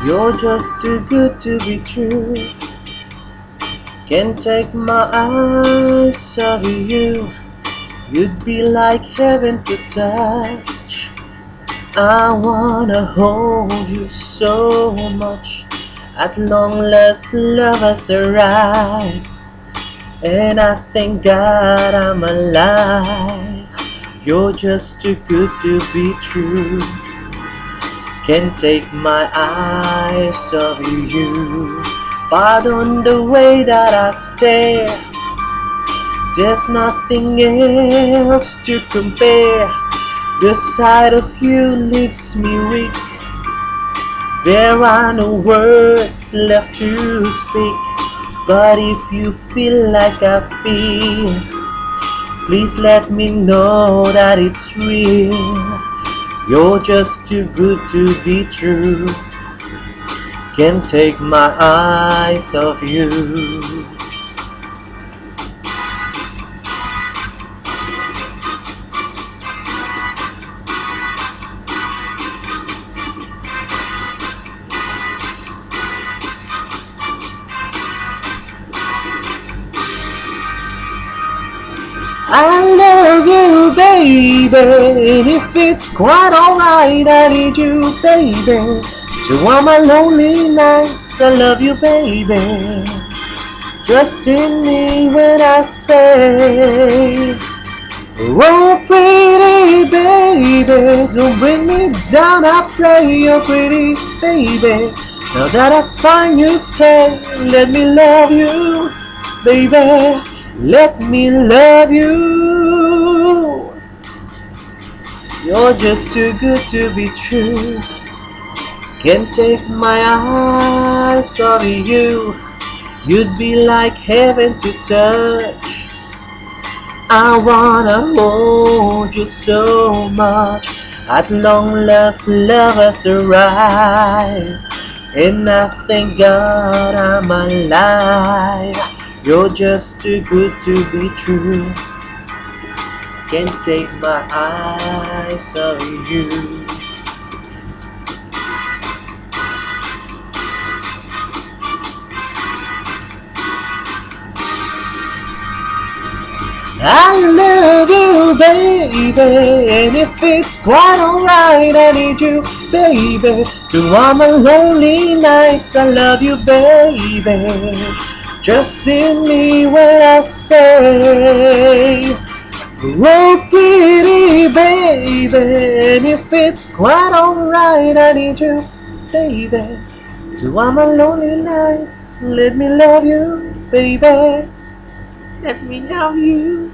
You're just too good to be true. Can't take my eyes off you. You'd be like heaven to touch. I wanna hold you so much. At long last, love has arrived, and I thank God I'm alive. You're just too good to be true. Can't take my eyes off you. Pardon the way that I stare. There's nothing else to compare. The sight of you leaves me weak. There are no words left to speak. But if you feel like I feel, please let me know that it's real. You're just too good to be true. Can't take my eyes off you. I love you, baby, and if it's quite alright, I need you, baby. To all my lonely nights, I love you, baby. Trust in me when I say, oh, pretty baby, don't bring me down, I pray, oh, pretty baby. Now that I find you, stay, let me love you, baby. Let me love you. You're just too good to be true. Can't take my eyes off you. You'd be like heaven to touch. I wanna hold you so much. At long last, love has arrived, and I thank God I'm alive. You're just too good to be true. Can't take my eyes off you. I love you, baby, and if it's quite alright, I need you, baby. To all my lonely nights, I love you, baby. Just in me when I say, oh, pretty baby, and if it's quite alright, I need you, baby. To all my lonely nights, let me love you, baby. Let me love you.